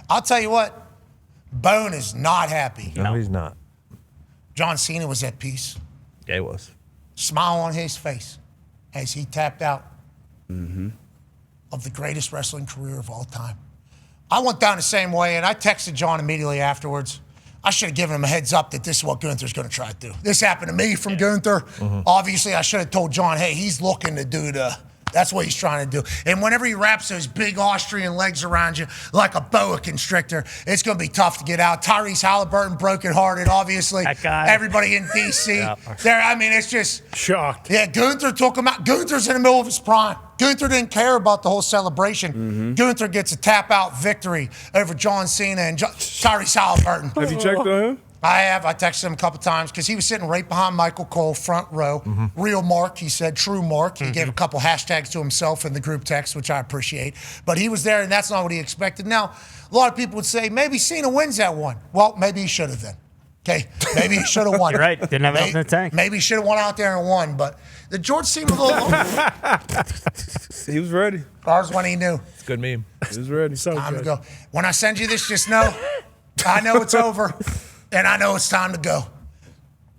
I'll tell you what, Bone is not happy. No, he's not. John Cena was at peace. Yeah, he was. Smile on his face as he tapped out of the greatest wrestling career of all time. I went down the same way, and I texted John immediately afterwards. I should have given him a heads up that this is what Gunther's going to try to do. This happened to me from Gunther. Obviously, I should have told John, hey, he's looking to do that's what he's trying to do. And whenever he wraps those big Austrian legs around you like a boa constrictor, it's going to be tough to get out. Tyrese Halliburton, brokenhearted, obviously. That guy. Everybody in D.C. There, I mean, it's just... Shocked. Yeah, Gunther took him out. Gunther's in the middle of his prime. Gunther didn't care about the whole celebration. Gunther gets a tap-out victory over John Cena and Tyrese Halliburton. Have you checked on him? I have. I texted him a couple times because he was sitting right behind Michael Cole, front row. Real Mark, he said, true Mark. He gave a couple hashtags to himself in the group text, which I appreciate. But he was there, and that's not what he expected. Now, a lot of people would say, maybe Cena wins that one. Well, maybe he should have then. Okay, maybe he should have won. You're right. Didn't have it in the tank. Maybe he should have won out there and won. But the George seemed a little He was ready. Ours when he knew. It's a good meme. He was ready. So Time to good. go. When I send you this, just know, I know it's over, and I know it's time to go.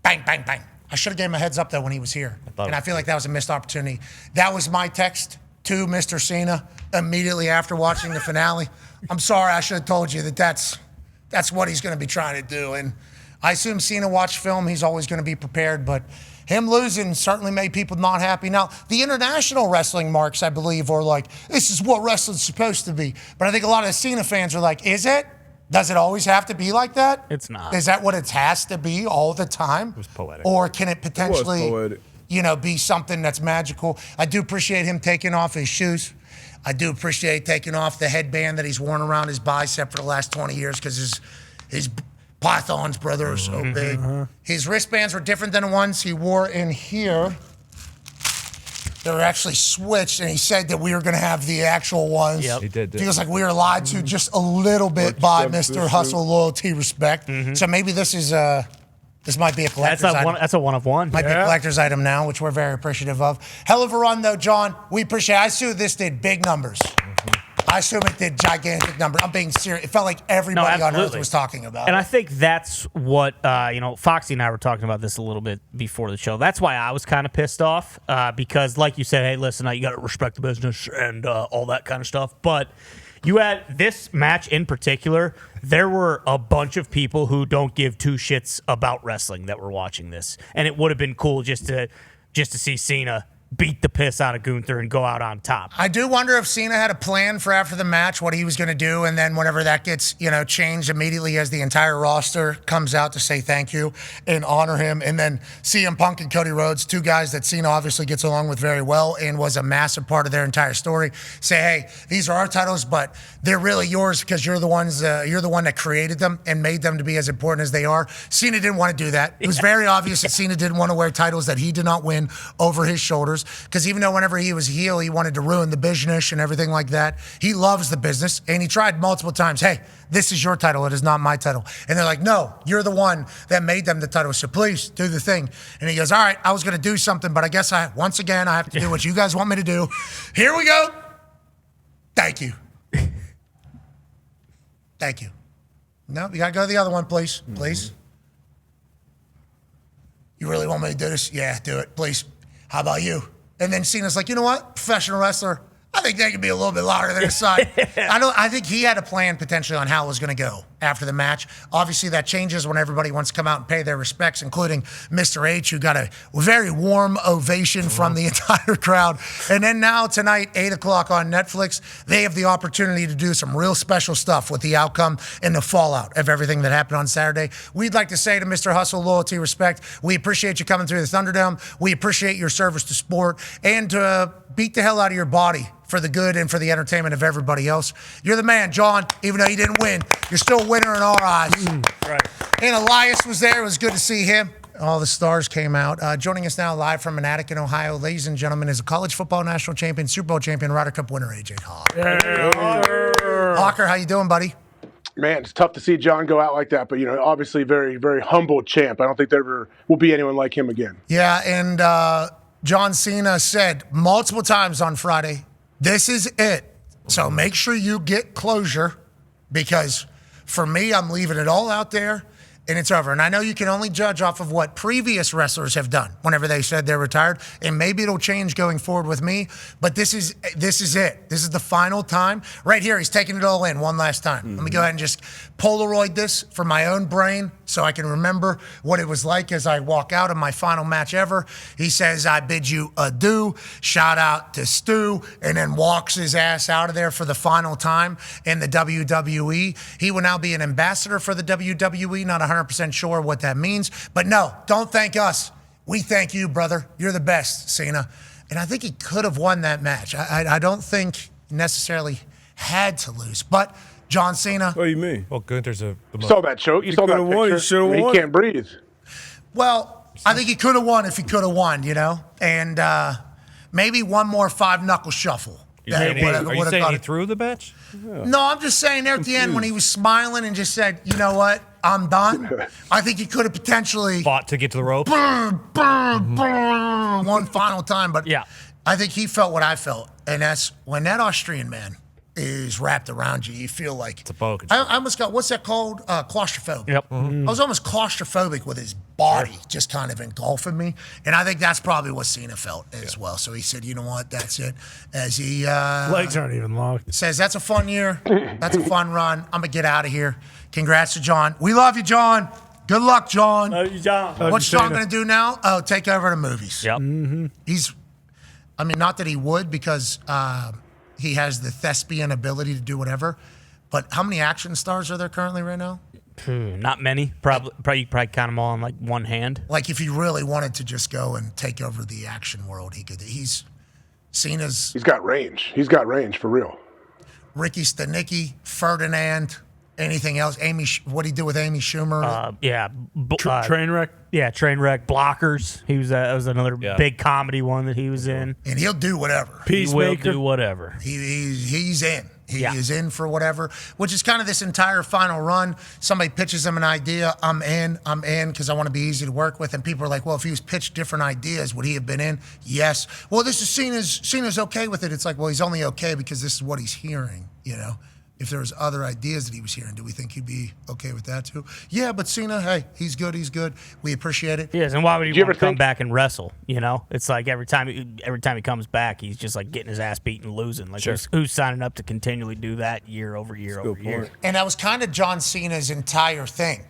Bang, bang, bang. I should have gave him a heads up, though, when he was here. And I feel like that was a missed opportunity. That was my text to Mr. Cena immediately after watching the finale. I'm sorry, I should have told you that's what he's going to be trying to do. And I assume Cena watched film. He's always going to be prepared, but him losing certainly made people not happy. Now, the international wrestling marks, I believe, are like, this is what wrestling's supposed to be. But I think a lot of the Cena fans are like, is it? Does it always have to be like that? It's not. Is that what it has to be all the time? It was poetic. Or can it potentially, poetic. be something that's magical? I do appreciate him taking off his shoes. I do appreciate taking off the headband that he's worn around his bicep for the last 20 years because his pythons, brother, are so big. His wristbands were different than the ones he wore in here. They were actually switched, and he said that we were going to have the actual ones. Yep. He did. Feels like we were lied to just a little bit Like by steps Mr. this Hustle, shoe. Loyalty, Respect. So maybe this is this might be a collector's item. That's a one of one. Might be a collector's item now, which we're very appreciative of. Hell of a run, though, John. We appreciate it. I assume this did big numbers. I assume it did gigantic numbers. I'm being serious. It felt like everybody on Earth absolutely. was talking about And it. I think that's what, Foxy and I were talking about this a little bit before the show. That's why I was kind of pissed off because, like you said, hey, listen, you got to respect the business and all that kind of stuff. But you had this match in particular, there were a bunch of people who don't give two shits about wrestling that were watching this. And it would have been cool just to see Cena beat the piss out of Gunther and go out on top. I do wonder if Cena had a plan for after the match, what he was going to do, and then whenever that gets, changed immediately as the entire roster comes out to say thank you and honor him, and then CM Punk and Cody Rhodes, two guys that Cena obviously gets along with very well and was a massive part of their entire story, say, hey, these are our titles, but they're really yours because you're the one that created them and made them to be as important as they are. Cena didn't want to do that. It was very obvious that Cena didn't want to wear titles that he did not win over his shoulders. Because even though whenever he was heel, he wanted to ruin the business and everything like that, he loves the business, and he tried multiple times, hey, this is your title, it is not my title. And they're like, no, you're the one that made them the title, so please do the thing. And he goes, all right, I was going to do something, but I guess once again, I have to do what you guys want me to do. Here we go. Thank you. Thank you. No, you got to go to the other one, please. Please. You really want me to do this? Yeah, do it, please. How about you? And then Cena's like, you know what? Professional wrestler, I think they could be a little bit louder than his side. I think he had a plan potentially on how it was going to go after the match. Obviously, that changes when everybody wants to come out and pay their respects, including Mr. H, who got a very warm ovation from the entire crowd. And then now tonight, 8 o'clock on Netflix, they have the opportunity to do some real special stuff with the outcome and the fallout of everything that happened on Saturday. We'd like to say to Mr. Hustle, Loyalty, Respect, we appreciate you coming through the Thunderdome. We appreciate your service to sport and to beat the hell out of your body for the good and for the entertainment of everybody else. You're the man, John. Even though you didn't win, you're still a winner in our eyes. Right. And Elias was there. It was good to see him. All the stars came out. Joining us now live from Manatee, Ohio, ladies and gentlemen, is a college football national champion, Super Bowl champion, Ryder Cup winner, AJ Hawk. Hawker, how you doing, buddy? Man, it's tough to see John go out like that, but, obviously very, very humble champ. I don't think there ever will be anyone like him again. Yeah, and John Cena said multiple times on Friday, this is it. So make sure you get closure because for me, I'm leaving it all out there. And it's over. And I know you can only judge off of what previous wrestlers have done whenever they said they're retired. And maybe it'll change going forward with me. But this is it. This is the final time. Right here, he's taking it all in one last time. Let me go ahead and just Polaroid this for my own brain so I can remember what it was like as I walk out of my final match ever. He says, I bid you adieu. Shout out to Stu. And then walks his ass out of there for the final time in the WWE. He will now be an ambassador for the WWE. Not 100% sure what that means. But no, don't thank us. We thank you, brother. You're the best, Cena. And I think he could have won that match. I don't think necessarily had to lose. But John Cena. What do you mean? Well, Gunther's You saw that choke. You saw that could've won. He picture. should've won. He can't breathe. Well, I think he could have won if he could have won, you know? And maybe one more five-knuckle shuffle. Are you saying he threw the match? No, I'm just saying there at the end when he was smiling and just said, you know what, I'm done. I think he could have potentially Fought to get to the rope. one final time. But Yeah. I think he felt what I felt. And that's when that Austrian man is wrapped around you, you feel like it's a boa I almost got, what's that called? Claustrophobic. Yep. I was almost claustrophobic with his body just kind of engulfing me. And I think that's probably what Cena felt as well. So he said, you know what, that's it. As he Legs aren't even long. says, that's a fun year. That's a fun run. I'm going to get out of here. Congrats to John. We love you, John. Good luck, John. What's John going to do now? Oh, take over the movies. Yep. He's, I mean, not that he would because he has the thespian ability to do whatever. But how many action stars are there currently right now? Not many. Probably count them all on like one hand. Like if he really wanted to just go and take over the action world, he could. He's Cena's He's got range. He's got range for real. Ricky Stanicki, Ferdinand, anything else? What did he do with Amy Schumer? Yeah. Train wreck. Yeah, Trainwreck. Blockers. He was that was another big comedy one that he was in. And he'll do whatever. He will Peacemaker. do whatever. He's in. He is in for whatever, which is kind of this entire final run. Somebody pitches him an idea. I'm in because I want to be easy to work with. And people are like, well, if he was pitched different ideas, would he have been in? Yes. Well, this is Cena's okay with it. It's like, well, he's only okay because this is what he's hearing, you know? If there was other ideas that he was hearing, do we think he'd be okay with that too? Yeah, but Cena, hey, he's good. We appreciate it. Yes, and why would he you want ever to come think- back and wrestle? You know, it's like every time he comes back, he's just like getting his ass beat and losing. Like who's signing up to continually do that year over year over year? And that was kind of John Cena's entire thing,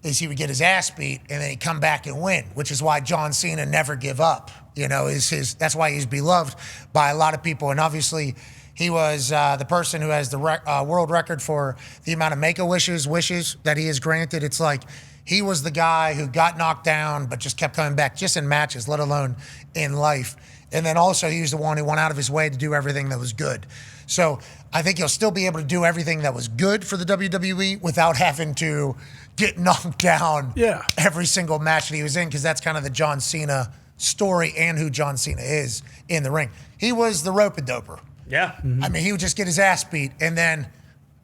is he would get his ass beat and then he'd come back and win, which is why John Cena never give up. You know, that's why he's beloved by a lot of people. And obviously, he was the person who has the world record for the amount of Make-A-Wishes that he has granted. It's like he was the guy who got knocked down but just kept coming back just in matches, let alone in life. And then also he was the one who went out of his way to do everything that was good. So I think he'll still be able to do everything that was good for the WWE without having to get knocked down every single match that he was in, because that's kind of the John Cena story and who John Cena is in the ring. He was the rope-a-doper. Yeah. I mean, he would just get his ass beat, and then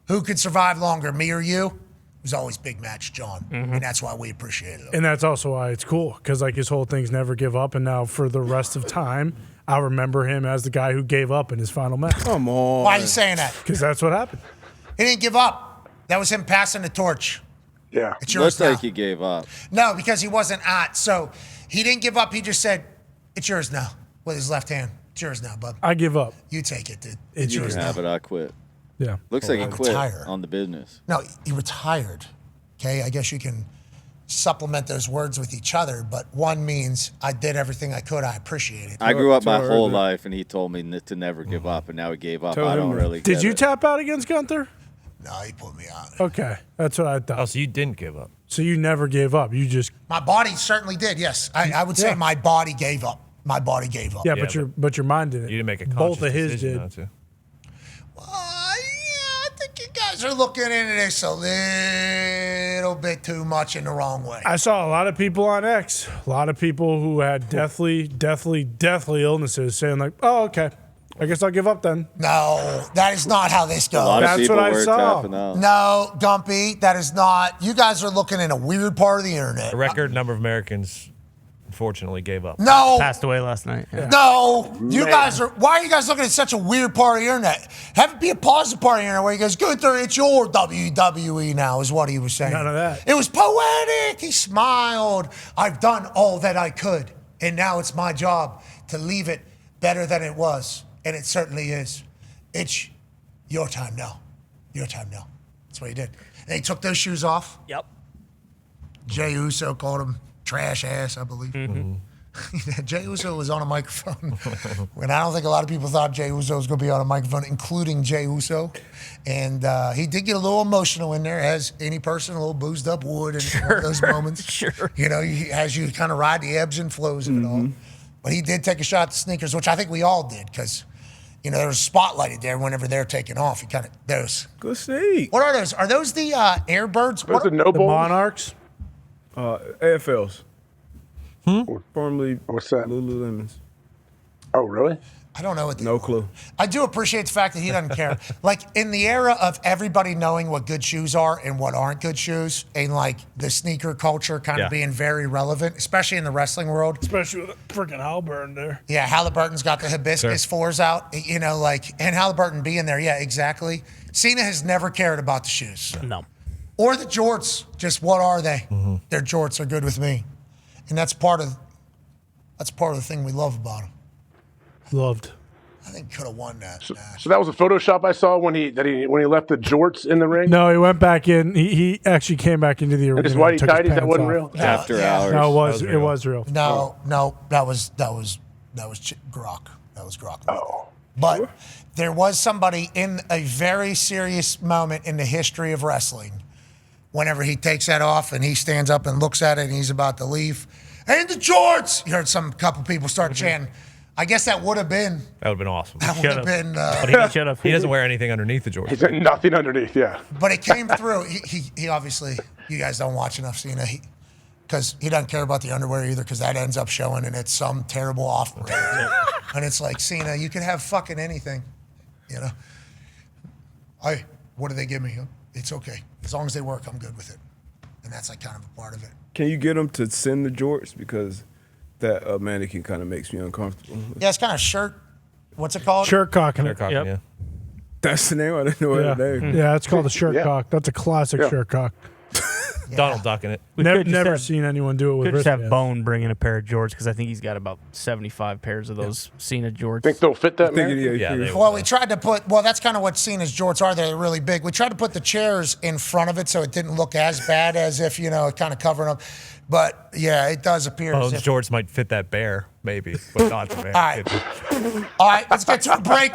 who could survive longer, me or you? It was always big match, John, and that's why we appreciated him. And that's also why it's cool, because like his whole thing's never give up, and now for the rest of time, I'll remember him as the guy who gave up in his final match. Come on. Why are you saying that? Because that's what happened. He didn't give up. That was him passing the torch. Yeah. It's yours Looks now. like he gave up. No, because he wasn't at. So he didn't give up. He just said, it's yours now, with his left hand. It's yours now, bub. I give up. You take it, dude. It's You yours can now. have it. I quit. Yeah. Looks like he I quit retire. on the business. No, he retired. Okay, I guess you can supplement those words with each other, but one means I did everything I could. I appreciate it. I grew up my Tell her whole that. life, and he told me to never give up, and now he gave up. Tell I him don't that. really Did get you it. tap out against Gunther? No, he put me out. Okay. That's what I thought. Oh, so you didn't give up. So you never gave up. You just My body certainly did, yes. I would say Yeah. my body gave up. My body gave up. yeah, Yeah, but your mind didn't. You didn't make a Both conscious of his decision did. not to. I think you guys are looking into this a little bit too much in the wrong way. I saw a lot of people on X, a lot of people who had deathly illnesses saying like, "Oh, okay, I guess I'll give up then." No, that is not how this A lot goes. of That's people what I were saw. tapping out. No, Gumpy, that is not. You guys are looking in a weird part of the internet. A record number of Americans unfortunately gave up. No. Passed away last night. Yeah. No, you guys are. Why are you guys looking at such a weird part of the internet? Have it be a positive part of the internet where he goes, "Gunther, it's your WWE now," is what he was saying. None of that. It was poetic. He smiled. I've done all that I could, and now it's my job to leave it better than it was, and it certainly is. It's your time now. Your time now. That's what he did. And he took those shoes off. Yep. Jey Uso called him trash ass, I believe. Jey Uso was on a microphone when I don't think a lot of people thought Jey Uso was going to be on a microphone, including Jey Uso. And he did get a little emotional in there, as any person, a little boozed up would in one of those moments. Sure. You know, as you kind of ride the ebbs and flows of it all. But he did take a shot at the sneakers, which I think we all did, because, you know, there was spotlighted there whenever they're taking off. He kind of, those. Good sneak. What are those? Are those the Airbirds? Those What are no The balls. Monarchs. AFLs. Formerly What's that? Lululemons. Oh, really? I don't know what. No clue. I do appreciate the fact that he doesn't care. Like, in the era of everybody knowing what good shoes are and what aren't good shoes, and like the sneaker culture kind of Yeah. being very relevant, especially in the wrestling world. Especially with freaking Halburn there. Yeah, Halliburton's got the hibiscus fours out, you know, like, and Halliburton being there. Yeah, exactly. Cena has never cared about the shoes No. or the jorts. Just what are they? Their jorts are good with me, and that's part of the thing we love about him. Loved. I think could have won that match. So that was a Photoshop I saw when he left the jorts in the ring. No, he went back in. He actually came back into the arena. And his and whitey took his tighties, that pants wasn't off. real. After yeah. hours. No, it was real. No, that was Grok. That was Grok. Oh. But there was somebody in a very serious moment in the history of wrestling. Whenever he takes that off and he stands up and looks at it and he's about to leave, and the jorts. You heard couple people start chanting. I guess that would have been. That would have been awesome. That would have been. But he should have. He doesn't wear anything underneath the Jordan. He's got nothing underneath, yeah. But it came through. He obviously. You guys don't watch enough Cena. Because he doesn't care about the underwear either, because that ends up showing and it's some terrible off-brand. And it's like, Cena, you can have fucking anything, you know. What do they give me? It's okay. As long as they work, I'm good with it. And that's like kind of a part of it. Can you get them to send the jorts? Because that mannequin kind of makes me uncomfortable. Yeah, it's kind of shirt. What's it called? Shirt cock in They're it. cocking, Yep. yeah. That's the name. I didn't know Yeah. that name. Yeah, it's called a shirt Yeah. cock. That's a classic shirt cock. Donald Duck in it. We Never, could just never have- seen anyone do it with Could just have wristbands. Bone bring in a pair of Jorts, because I think he's got about 75 pairs of those Cena Jorts. Think they'll fit that, man? Yeah, they Well, we tried to put, that's kind of what Cena's jorts are. They're really big. We tried to put the chairs in front of it so it didn't look as bad as if, it kind of covering them. But, yeah, it does appear Oh, as the if. Jorts might fit that bear, maybe, but not the man. All right. All right, let's get to a break.